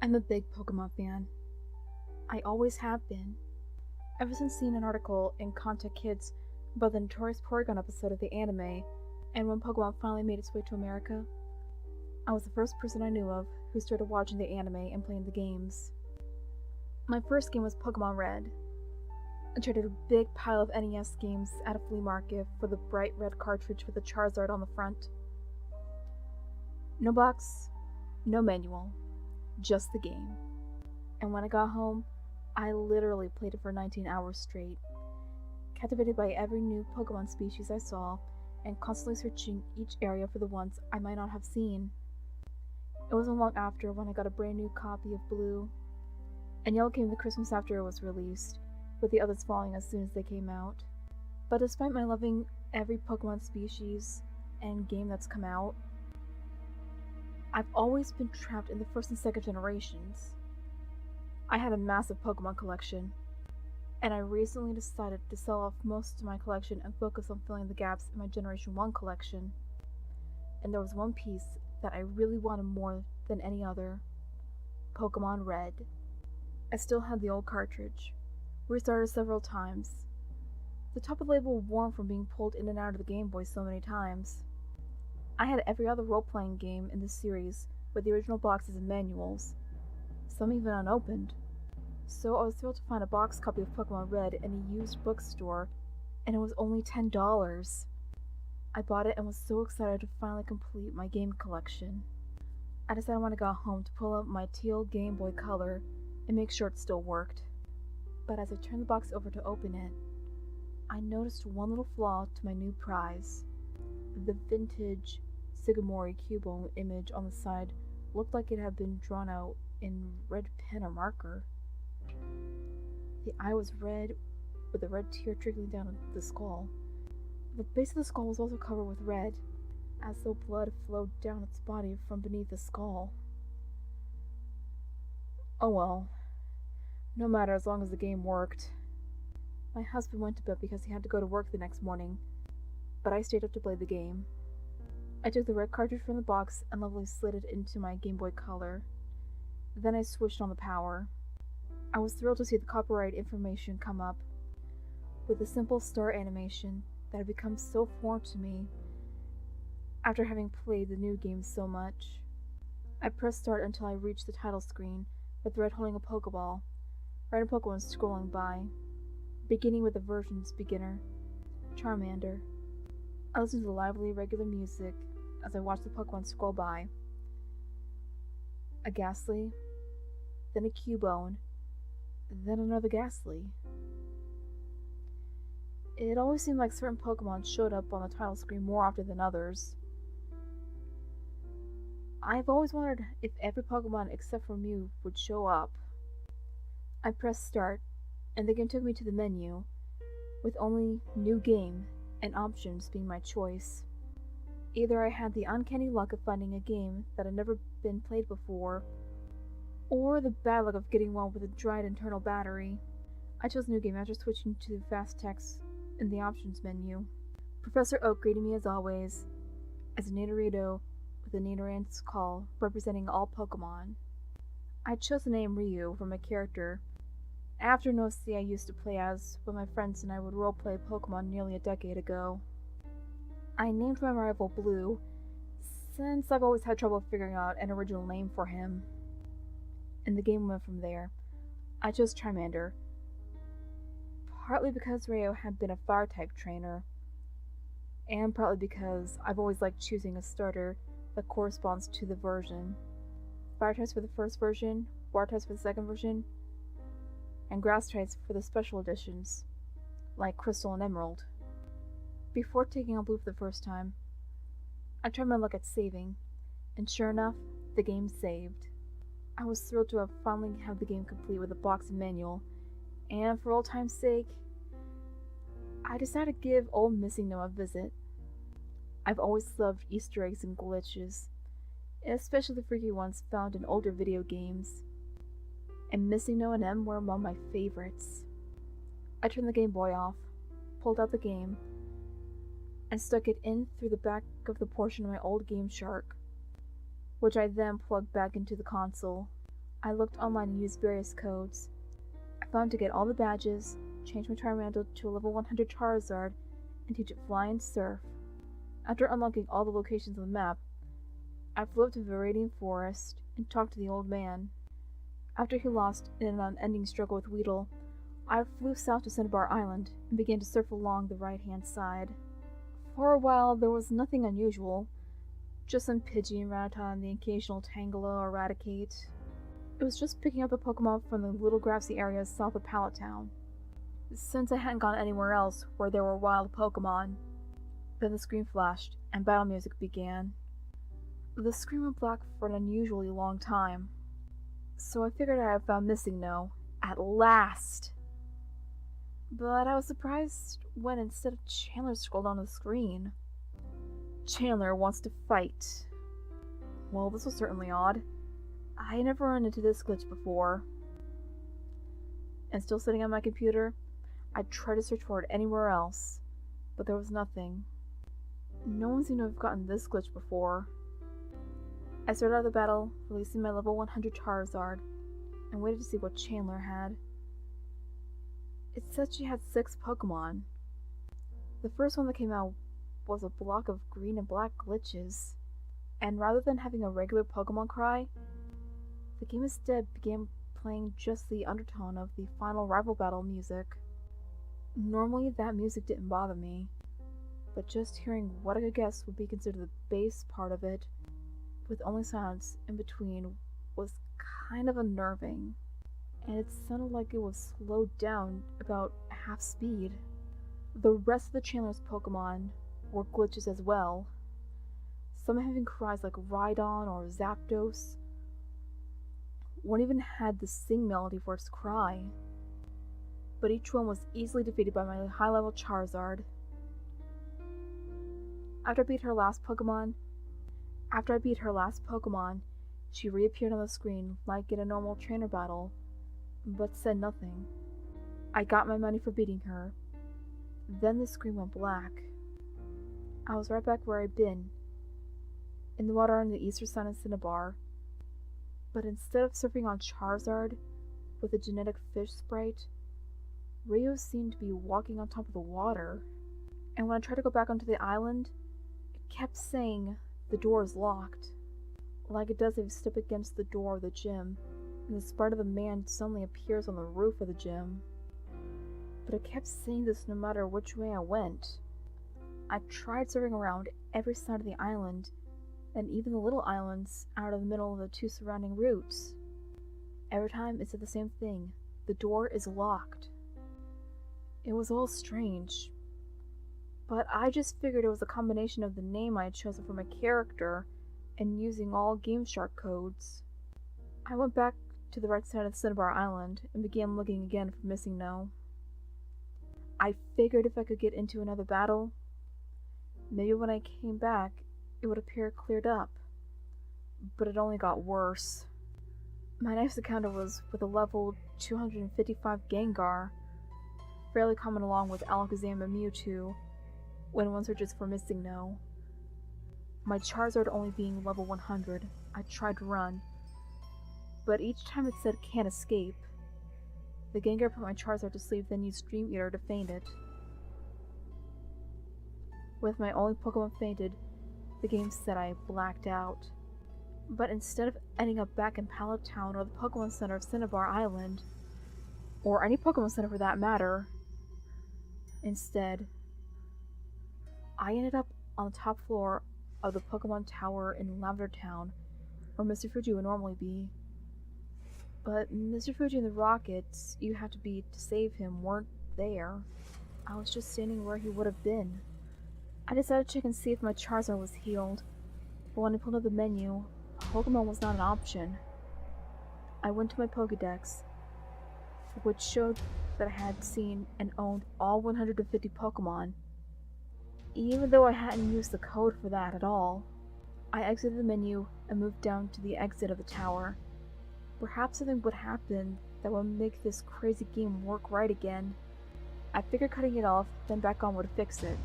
I'm a big Pokemon fan. I always have been. Ever since seeing an article in Contact Kids about the notorious Porygon episode of the anime, and when Pokemon finally made its way to America, I was the first person I knew of who started watching the anime and playing the games. My first game was Pokemon Red. I traded a big pile of NES games at a flea market for the bright red cartridge with the Charizard on the front. No box, no manual, just the game. And when I got home, I literally played it for 19 hours straight, captivated by every new Pokemon species I saw, and constantly searching each area for the ones I might not have seen. It wasn't long after when I got a brand new copy of Blue, and Yellow came the Christmas after it was released, with the others following as soon as they came out. But despite my loving every Pokemon species and game that's come out, I've always been trapped in the first and second generations. I had a massive Pokemon collection, and I recently decided to sell off most of my collection and focus on filling the gaps in my Generation 1 collection. And there was one piece that I really wanted more than any other: Pokemon Red. I still had the old cartridge, restarted several times. The top of the label worn from being pulled in and out of the Game Boy so many times. I had every other role-playing game in this series with the original boxes and manuals, some even unopened. So I was thrilled to find a box copy of Pokemon Red in a used bookstore, and it was only $10. I bought it and was so excited to finally complete my game collection. I decided when I got home to pull out my teal Game Boy Color and make sure it still worked. But as I turned the box over to open it, I noticed one little flaw to my new prize. The vintage Sigimori Cubone image on the side looked like it had been drawn out in red pen or marker. The eye was red, with a red tear trickling down the skull. The base of the skull was also covered with red, as though blood flowed down its body from beneath the skull. Oh well. No matter, as long as the game worked. My husband went to bed because he had to go to work the next morning, but I stayed up to play the game. I took the red cartridge from the box and lovingly slid it into my Game Boy Color. Then I switched on the power. I was thrilled to see the copyright information come up, with a simple star animation that had become so foreign to me after having played the new game so much. I pressed start until I reached the title screen, with Red holding a Pokeball, random Pokemon scrolling by, beginning with the version's beginner, Charmander. I listened to the lively, regular music as I watched the Pokemon scroll by. A Ghastly, then a Cubone, then another Ghastly. It always seemed like certain Pokemon showed up on the title screen more often than others. I've always wondered if every Pokemon except for Mew would show up. I pressed start, and the game took me to the menu, with only New Game and Options being my choice. Either I had the uncanny luck of finding a game that had never been played before, or the bad luck of getting one with a dried internal battery. I chose New Game after switching to the fast text in the Options menu. Professor Oak greeted me as always, as a Nidorino with a Nidorant's call representing all Pokemon. I chose the name Ryu from a character after Nosy I used to play as when my friends and I would roleplay Pokemon nearly a decade ago. I named my rival Blue, since I've always had trouble figuring out an original name for him. And the game went from there. I chose Charmander, partly because Riolu had been a Fire-type trainer, and partly because I've always liked choosing a starter that corresponds to the version. Fire-types for the first version, Water-types for the second version, and Grass-types for the special editions, like Crystal and Emerald. Before taking on Blue for the first time, I tried my luck at saving, and sure enough, the game saved. I was thrilled to have finally had the game complete with a box and manual, and for old time's sake, I decided to give old Missing No a visit. I've always loved Easter eggs and glitches, especially the freaky ones found in older video games, and Missing No and M were among my favorites. I turned the Game Boy off, pulled out the game, and stuck it in through the back of the portion of my old Game Shark, which I then plugged back into the console. I looked online and used various codes. I found to get all the badges, change my Charmander to a level 100 Charizard, and teach it Fly and Surf. After unlocking all the locations on the map, I flew up to the Viridian Forest and talked to the old man. After he lost in an unending struggle with Weedle, I flew south to Cinnabar Island and began to surf along the right-hand side. For a while, there was nothing unusual, just some Pidgey and Rattata and the occasional Tangela or Raticate. It was just picking up a Pokemon from the little grassy areas south of Pallet Town, since I hadn't gone anywhere else where there were wild Pokemon. Then the screen flashed, and battle music began. The screen went black for an unusually long time, so I figured I had found Missing No, at last! But I was surprised when instead of Chandler scrolled on the screen. Chandler wants to fight. Well, this was certainly odd. I had never run into this glitch before. And still sitting on my computer, I tried to search for it anywhere else, but there was nothing. No one seemed to have gotten this glitch before. I started out the battle, releasing my level 100 Charizard, and waited to see what Chandler had. It said she had 6 Pokemon. The first one that came out was a block of green and black glitches, and rather than having a regular Pokemon cry, the game instead began playing just the undertone of the final rival battle music. Normally that music didn't bother me, but just hearing what I could guess would be considered the bass part of it, with only sounds in between, was kind of unnerving, and it sounded like it was slowed down about half speed. The rest of the Chandler's Pokemon were glitches as well, some having cries like Rhydon or Zapdos. One even had the sing melody for its cry, but each one was easily defeated by my high-level Charizard. After I beat her last Pokemon, she reappeared on the screen like in a normal trainer battle, but said nothing. I got my money for beating her. Then the screen went black. I was right back where I'd been, in the water on the eastern side of Cinnabar, but instead of surfing on Charizard with a genetic fish sprite, Rio seemed to be walking on top of the water, and when I tried to go back onto the island, it kept saying the door is locked, like it does if you step against the door of the gym, and the sprite of the man suddenly appears on the roof of the gym. But it kept saying this no matter which way I went. I tried surfing around every side of the island, and even the little islands out of the middle of the 2 surrounding routes. Every time it said the same thing: the door is locked. It was all strange, but I just figured it was a combination of the name I had chosen for my character and using all GameShark codes. I went back to the right side of Cinnabar Island and began looking again for Missing No. I figured if I could get into another battle, maybe when I came back it would appear cleared up, but it only got worse. My next encounter was with a level 255 Gengar, fairly common along with Alakazam and Mewtwo when one searches for Missing No. My Charizard only being level 100, I tried to run, but each time it said can't escape. The Gengar put my Charizard to sleep, then used Dream Eater to faint it. With my only Pokemon fainted, the game said I blacked out. But instead of ending up back in Pallet Town or the Pokemon Center of Cinnabar Island, or any Pokemon Center for that matter, instead, I ended up on the top floor of the Pokemon Tower in Lavender Town, where Mr. Fuji would normally be. But Mr. Fuji and the rockets you had to beat to save him weren't there. I was just standing where he would have been. I decided to check and see if my Charizard was healed, but when I pulled up the menu, Pokemon was not an option. I went to my Pokedex, which showed that I had seen and owned all 150 Pokemon, even though I hadn't used the code for that at all. I exited the menu and moved down to the exit of the tower. Perhaps something would happen that would make this crazy game work right again. I figured cutting it off, then back on would fix it.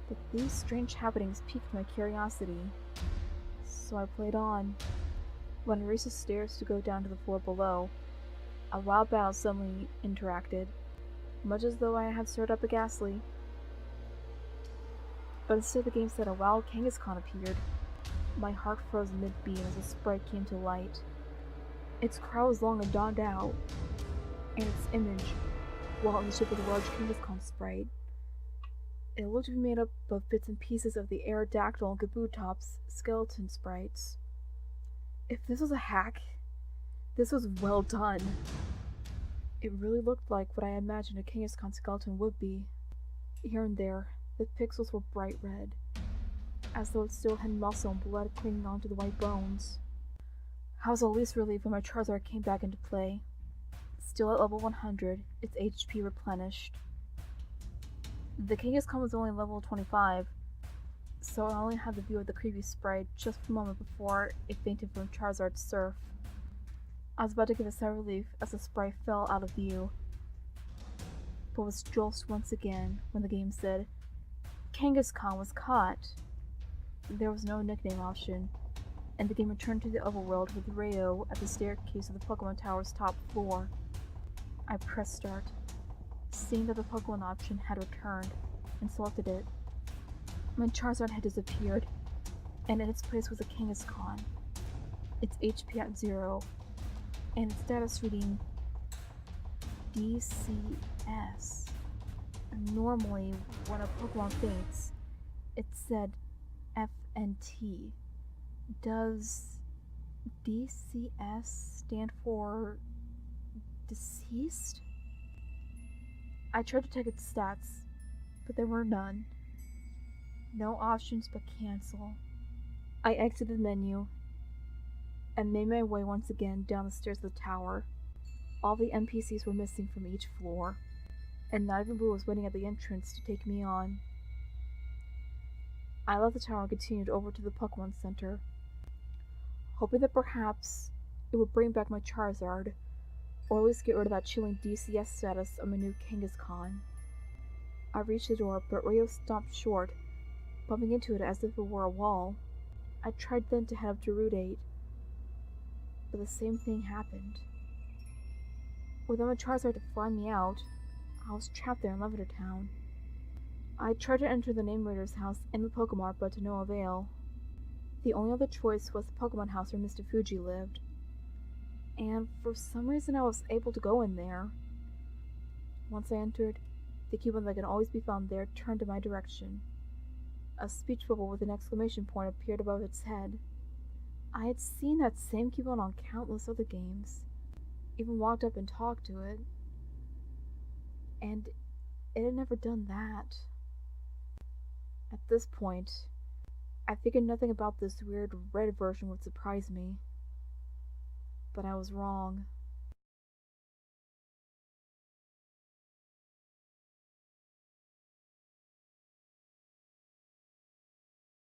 But these strange happenings piqued my curiosity, so I played on. When I reached the stairs to go down to the floor below, a wild battle suddenly interacted, much as though I had stirred up a ghastly. But instead the game said a wild Kangaskhan appeared. My heart froze mid-beat as the sprite came to light. Its cry was long and drawn out, and its image, while in the shape of the large Kangaskhan sprite, it looked to be made up of bits and pieces of the Aerodactyl and Kabutops skeleton sprites. If this was a hack, this was well done. It really looked like what I imagined a Kangaskhan skeleton would be. Here and there, the pixels were bright red, as though it still had muscle and blood clinging onto the white bones. I was at least relieved when my Charizard came back into play. Still at level 100, its HP replenished. The Kangaskhan was only level 25, so I only had the view of the creepy sprite just a moment before it fainted from Charizard's surf. I was about to give a sigh of relief as the sprite fell out of view, but was jolted once again when the game said, Kangaskhan was caught. There was no nickname option, and the game returned to the overworld with Riolu at the staircase of the Pokemon Tower's top floor. I pressed start, seeing that the Pokemon option had returned, and selected it. My Charizard had disappeared, and in its place was a Kangaskhan, its HP at 0, and its status reading DCS. Normally, when a Pokemon faints, it said FNT. Does DCS stand for deceased? I tried to check its stats, but there were none. No options but cancel. I exited the menu and made my way once again down the stairs of the tower. All the NPCs were missing from each floor, and not even Blue was waiting at the entrance to take me on. I left the tower and continued over to the Pokemon Center, hoping that perhaps it would bring back my Charizard, or at least get rid of that chilling DCS status of my new Kangaskhan. I reached the door, but Riolu stopped short, bumping into it as if it were a wall. I tried then to head up to Route 8, but the same thing happened. Without my Charizard to fly me out, I was trapped there in Lavender Town. I tried to enter the Name Raider's house in the Pokemart, but to no avail. The only other choice was the Pokemon house where Mr. Fuji lived, and for some reason I was able to go in there. Once I entered, the Cubone that can always be found there turned in my direction. A speech bubble with an exclamation point appeared above its head. I had seen that same Cubone on countless other games, even walked up and talked to it, and it had never done that. At this point, I figured nothing about this weird red version would surprise me, but I was wrong.